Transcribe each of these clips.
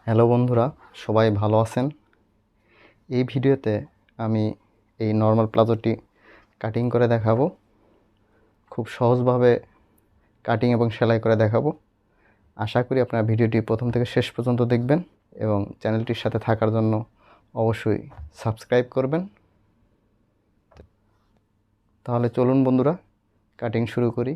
Hello বন্ধুরা, সবাই ভালো আছেন। এই ভিডিওতে আমি এই নর্মাল প্লাজোটি কাটিং করে দেখাবো। খুব সহজভাবে কাটিং এবং সেলাই করে দেখাবো। আশা করি আপনারা ভিডিওটি প্রথম থেকে শেষ পর্যন্ত দেখবেন এবং চ্যানেলটির সাথে থাকার জন্য অবশ্যই সাবস্ক্রাইব করবেন। তাহলে চলুন বন্ধুরা, কাটিং শুরু করি।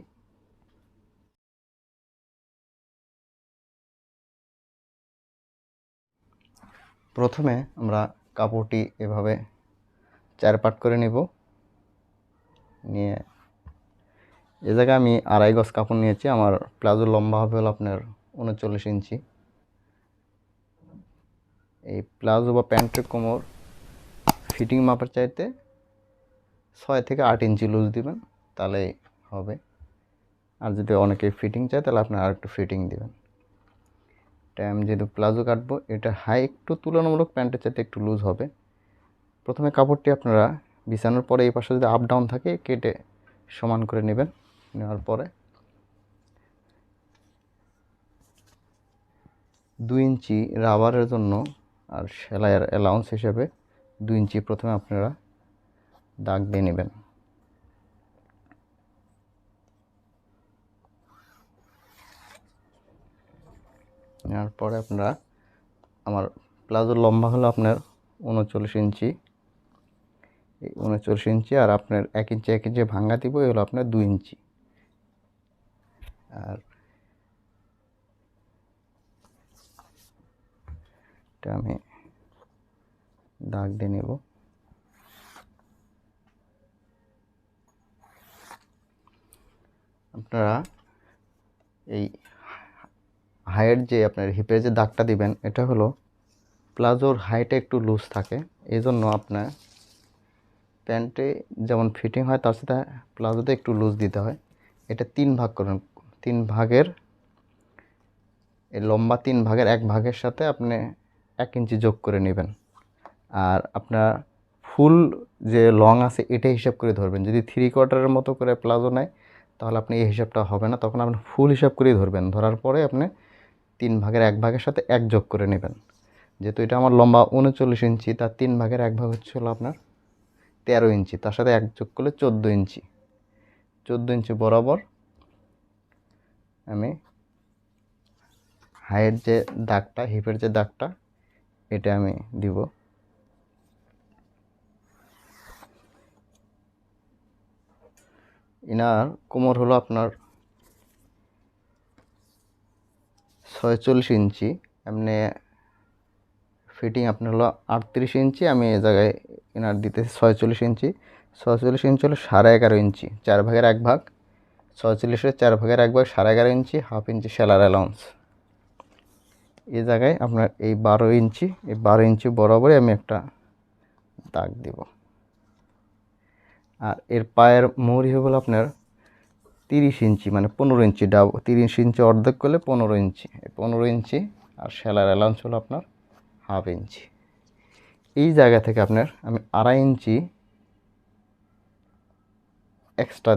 প্রথমে আমরা কাপড়টি এভাবে 4 পার্ট করে নেব। নিয়ে এ জায়গায় আমি 2.5 গজ কাপড় নিয়েছি। আমার প্লাজোর লম্বা হবে হলো আপনার 39 ইঞ্চি। এই প্লাজো বা প্যান্টের কোমর ফিটিং মাপের চাইতে 6 থেকে 8 ইঞ্চি লুজ দিবেন, তাহলেই হবে। আর যদি অনেকে ফিটিং চায় তাহলে আপনি আর একটু ফিটিং দিবেন। এটা আমি যেহেতু প্লাজো কাটবো, এটা হাই একটু তুলনামূলক প্যান্টের চাইতে একটু লুজ হবে। প্রথমে কাপড়টি আপনারা বিছানোর পরে এই পাশে যদি আপ ডাউন থাকে কেটে সমান করে নেবেন। নেওয়ার পরে 2 ইঞ্চি রাবারের জন্য আর সেলাইয়ের অ্যালাউন্স হিসেবে 2 ইঞ্চি প্রথমে আপনারা দাগ দিয়ে নেবেন। নেওয়ার পরে আপনারা, আমার প্লাজোর লম্বা হলো আপনার 39 ইঞ্চি। এই 39 ইঞ্চি আর আপনার 1 ইঞ্চি ভাঙা দিব, এই হলো আপনার 2 ইঞ্চি। আর এটা আমি দাগ দিয়ে নেব। আপনারা এই হাইয়ের যে আপনার হিপের যে দাগটা দিবেন, এটা হলো প্লাজোর হাইটে একটু লুজ থাকে, এই জন্য আপনার প্যান্টে যেমন ফিটিং হয় তার সাথে প্লাজোতে একটু লুজ দিতে হয়। এটা 3 ভাগ করুন। 3 ভাগের এই লম্বা 3 ভাগের 1 ভাগের সাথে আপনি 1 ইঞ্চি যোগ করে নেবেন। আর আপনার ফুল যে লং আছে এটা হিসাব করে ধরবেন। যদি 3/4 মতো করে প্লাজো নেয় তাহলে আপনি এই হিসাবটা হবে না, তখন আপনি ফুল হিসাব করেই ধরবেন। ধরার পরে আপনি 3 ভাগের 1 ভাগের সাথে 1 যোগ করে নেবেন। যেহেতু এটা আমার লম্বা 39 ইঞ্চি, তার 3 ভাগের 1 ভাগ হচ্ছে হলো আপনার 13 ইঞ্চি, তার সাথে 1 যোগ করলে 14 ইঞ্চি। 14 ইঞ্চি বরাবর আমি হাইয়ের যে দাগটা, হিপের যে দাগটা, এটা আমি দিব। ইনার কোমর হলো আপনার 46 ইঞ্চি, এমনি ফিটিং আপনার হলো 38 ইঞ্চি। আমি এই জায়গায় ইনার দিতেছি 46 ইঞ্চি। 46 ইঞ্চি হলো 11.5 ইঞ্চি, 4 ভাগের 1 ভাগ। 46-এর 4 ভাগের 1 ভাগ 11.5 ইঞ্চি, হাফ ইঞ্চি সেলার অ্যালাউন্স। এই জায়গায় আপনার এই 12 ইঞ্চি, এই 12 ইঞ্চি বরাবরই আমি একটা দাগ দিব। আর এর পায়ের মোহরি হলো আপনার 30 ইঞ্চি, মানে 15 ইঞ্চি। 30 ইঞ্চি অর্ধেক করলে 15 ইঞ্চি। 15 ইঞ্চি আর সেলার অ্যালাউন্স হলো আপনার হাফ ইঞ্চি। এই জায়গা থেকে আপনার আমি 2.5 ইঞ্চি এক্সট্রা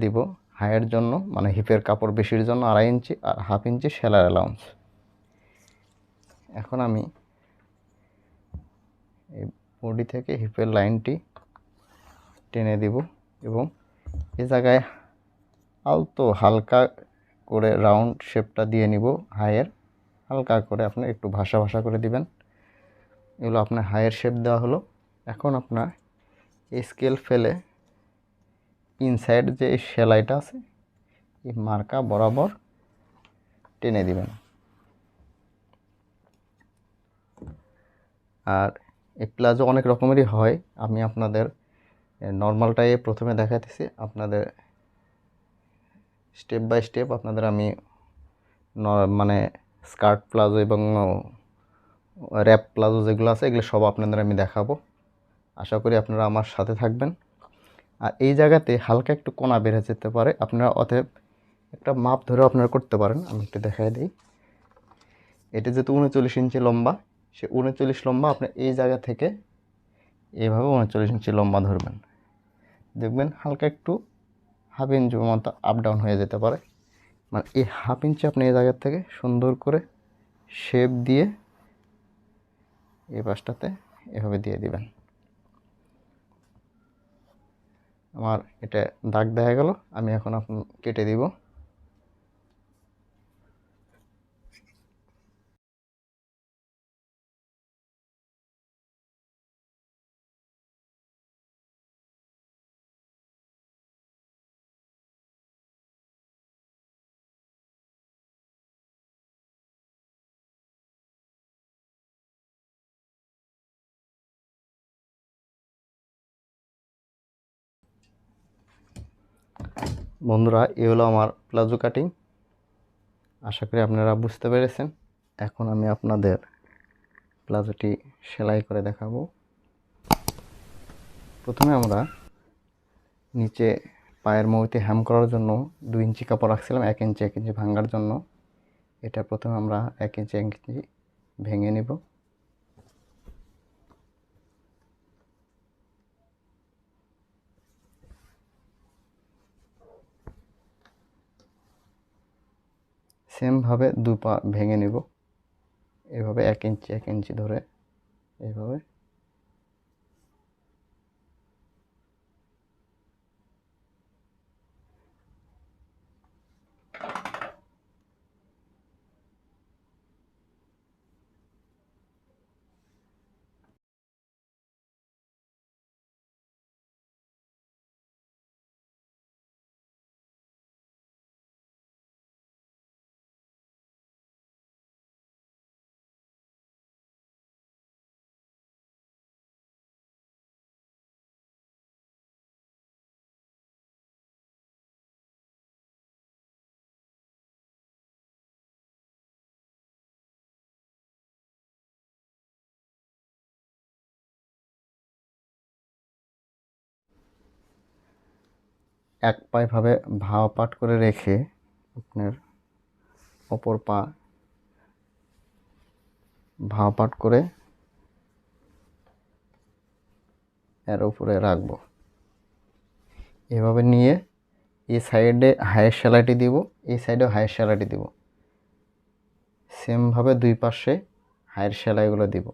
দিব হাইয়ের জন্য, মানে হিপের কাপড় বেশির জন্য 2.5 ইঞ্চি আর হাফ ইঞ্চি সেলার অ্যালাউন্স। এখন আমি এই বডি থেকে হিপের লাইনটি টেনে দিব এবং এই জায়গায় আলতো হালকা করে রাউন্ড শেপটা দিয়ে নিব। হাইয়ের হালকা করে আপনি একটু ভাসা ভাসা করে দিবেন। এগুলো আপনার হাইয়ের শেপ দেওয়া হলো। এখন আপনার এই স্কেল ফেলে ইনসাইড যে সেলাইটা আছে এই মার্কা বরাবর টেনে দিবেন। আর এই প্লাজো অনেক রকমেরই হয়, আমি আপনাদের নর্মালটাই প্রথমে দেখাতেছি। আপনাদের স্টেপ বাই স্টেপ আপনাদের আমি মানে স্কার্ট প্লাজো এবং র্যাপ প্লাজো যেগুলো আছে এগুলো সব আপনাদের আমি দেখাবো। আশা করি আপনারা আমার সাথে থাকবেন। আর এই জায়গাতে হালকা একটু কোনা বেড়ে যেতে পারে, আপনারা অতএব একটা মাপ ধরে আপনারা করতে পারেন। আমি একটু দেখাই দিই। এটা যেহেতু 39 ইঞ্চি লম্বা, সে 39 লম্বা আপনি এই জায়গা থেকে এইভাবে 39 ইঞ্চি লম্বা ধরবেন। দেখবেন হালকা একটু হাফ ইঞ্চির মতো আপ ডাউন হয়ে যেতে পারে। মানে এই হাফ ইঞ্চি আপনি এই জায়গা থেকে সুন্দর করে শেপ দিয়ে এই পাশটাতে এভাবে দিয়ে দিবেন। আমার এটা দাগ দেখা গেল, আমি এখন কেটে দিব। বন্ধুরা, এই হলো আমার প্লাজো কাটিং। আশা করি আপনারা বুঝতে পেরেছেন। এখন আমি আপনাদের প্লাজোটি সেলাই করে দেখাবো। প্রথমে আমরা নিচে পায়ের মধ্যে হ্যাম করার জন্য 2 ইঞ্চি কাপড় রাখছিলাম, 1 ইঞ্চি 1 ইঞ্চি ভাঙার জন্য। এটা প্রথমে আমরা 1 ইঞ্চি 1 ইঞ্চি ভেঙে নিব। সেমভাবে 2 পা ভেঙে নিব, এভাবে 1 ইঞ্চি 1 ইঞ্চি ধরে এইভাবে। এক পা এভাবে ভাও পাট করে রেখে আপনার অপর পা ভাও পাট করে এর উপরে রাখবো। এভাবে নিয়ে এই সাইডে হায়ের সেলাইটি দিব, এই সাইডেও হায়ের সেলাইটি দিব। সেমভাবে 2 পাশে হায়ের সেলাইগুলো দিব।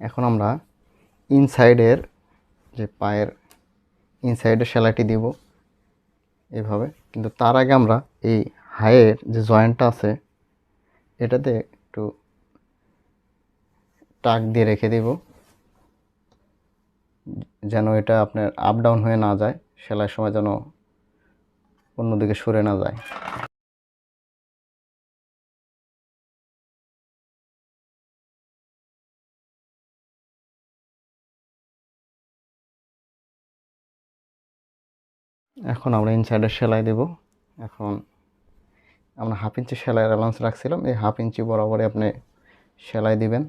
এখন আমরা ইনসাইডের যে পায়ের ইনসাইডের সেলাইটি দিব এভাবে। কিন্তু তার আগে আমরা এই হায়ের যে জয়েন্টটা আছে এটাতে একটু টাক দিয়ে রেখে দিব, যেন এটা আপনার আপ ডাউন হয়ে না যায়, সেলাইয়ের সময় যেন অন্যদিকে সরে না যায়। এখন আমরা ইনসাইডের সেলাই দেব। এখন আমরা 1/2 ইঞ্চি সেলাইয়ের অ্যালাউন্স রাখছিলাম, এই 1/2 ইঞ্চি বরাবরই আপনি সেলাই দিবেন।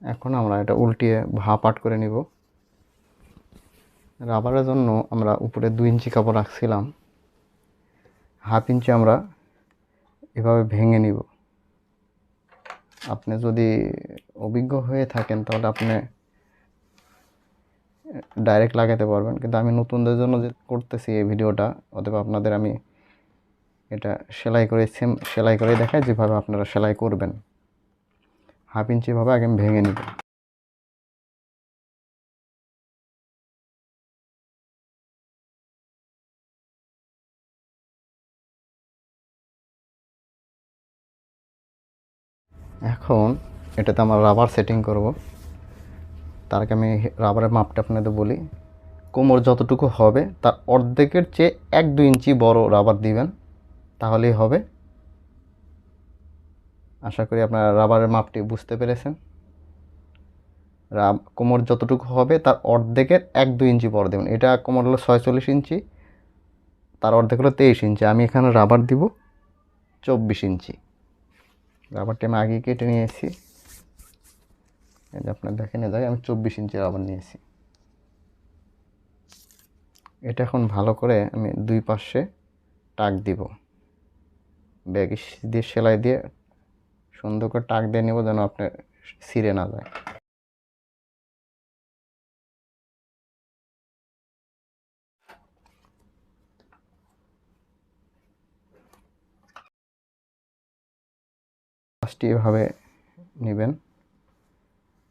এখন আমরা এটা উল্টিয়ে ভাঁ পাট করে নিব। রাবারের জন্য আমরা উপরে 2 ইঞ্চি কাপড় রাখছিলাম, 1/2 ইঞ্চি আমরা এভাবে ভেঙে নিব। আপনি যদি অভিজ্ঞ হয়ে থাকেন তাহলে আপনি ডাইরেক্ট লাগাতে পারবেন, কিন্তু আমি নতুনদের জন্য যে করতেছি এই ভিডিওটা, অথবা আপনাদের আমি এটা সেলাই করে সেলাই করে দেখাই যেভাবে আপনারা সেলাই করবেন। 1/2 ইঞ্চি ভাবে আগে আমি ভেঙে নিব। এখন এটাতে আমরা রাবার সেটিং করব। তার আগে আমি রাবারের মাপটা আপনাদের বলি। কোমর যতটুকু হবে তার অর্ধেকের চেয়ে 1-2 ইঞ্চি বড় রাবার দিবেন, তাহলেই হবে। আশা করি আপনারা রাবারের মাপটি বুঝতে পেরেছেন। কোমর যতটুকু হবে তার অর্ধেকের 1-2 ইঞ্চি বড় দেবেন। এটা কোমর হলো 46 ইঞ্চি, তার অর্ধেক হলো 23 ইঞ্চি। আমি এখানে রাবার দিব 24 ইঞ্চি। রাবারটি আমি আগে কেটে নিয়েছি, এই যে আপনার দেখেন যায় আমি 24 ইঞ্চি রাবার নিয়েছি। এটা এখন ভালো করে আমি দুই পাশে টাক দিব, ব্যাগ দিয়ে সেলাই দিয়ে সুন্দর করে টাক দিয়ে নেব যেন আপনার ছিঁড়ে না যায়। কাজটি এভাবে নেবেন,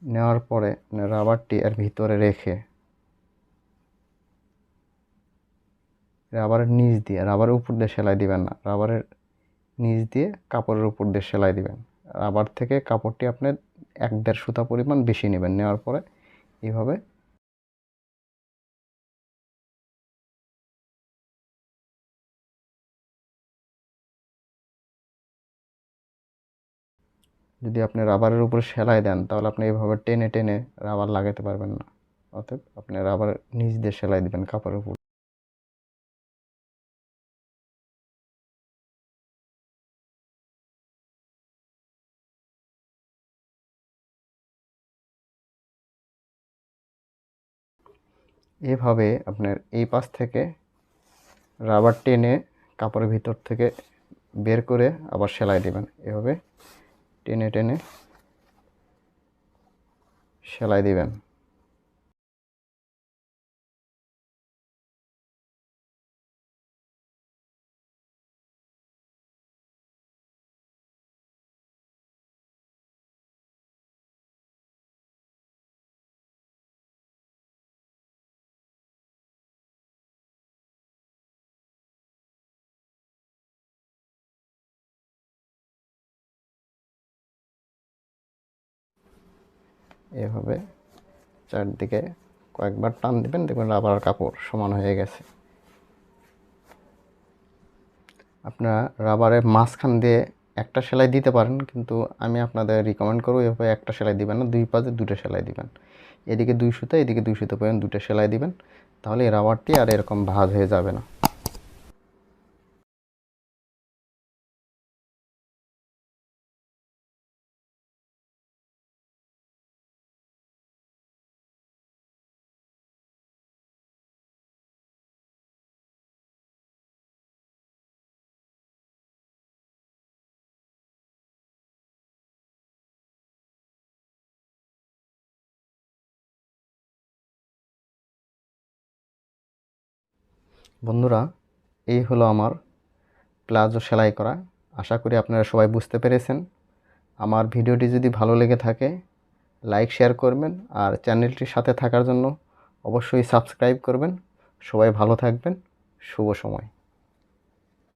নেওয়ার পরে রাবারটি এর ভিতরে রেখে রাবারের নিচ দিয়ে, রাবারের উপর দিয়ে সেলাই দিবেন না, রাবারের নিচ দিয়ে কাপড়ের উপর দিয়ে সেলাই দিবেন। রাবার থেকে কাপড়টি আপনি 1-1.5 সুতা পরিমাণ বেশি নেবেন। নেওয়ার পরে এইভাবে যদি আপনি রাবারের উপরে সেলাই দেন তাহলে আপনি এইভাবে টেনে টেনে রাবার লাগাতে পারবেন না। অতএব আপনি রাবার নিচ দিয়ে সেলাই দিবেন কাপড়ের উপর। এভাবে আপনার এই পাশ থেকে রাবার টেনে কাপড়ের ভিতর থেকে বের করে আবার সেলাই দিবেন। এভাবে টেনে টেনে সেলাই দিবেন। এভাবে চারদিকে কয়েকবার টান দিবেন, দেখবেন রাবার কাপড় সমান হয়ে গেছে। আপনারা রাবারের মাঝখান দিয়ে একটা সেলাই দিতে পারেন, কিন্তু আমি আপনাদের রিকমেন্ড করব এভাবে একটা সেলাই দিবেন না, দুই পাশে দুটো সেলাই দিবেন। এদিকে 2 সুতা, এদিকে 2 সুতা পর্যন্ত দুটো সেলাই দিবেন, তাহলে এই রাবারটি আর এরকম ভাঁজ হয়ে যাবে না। বন্ধুরা, এই হলো আমার প্লাজো সেলাই করা। আশা করি আপনারা সবাই বুঝতে পেরেছেন। আমার ভিডিওটি যদি ভালো লেগে থাকে লাইক শেয়ার করবেন, আর চ্যানেলটির সাথে থাকার জন্য অবশ্যই সাবস্ক্রাইব করবেন। সবাই ভালো থাকবেন। শুভ সময়।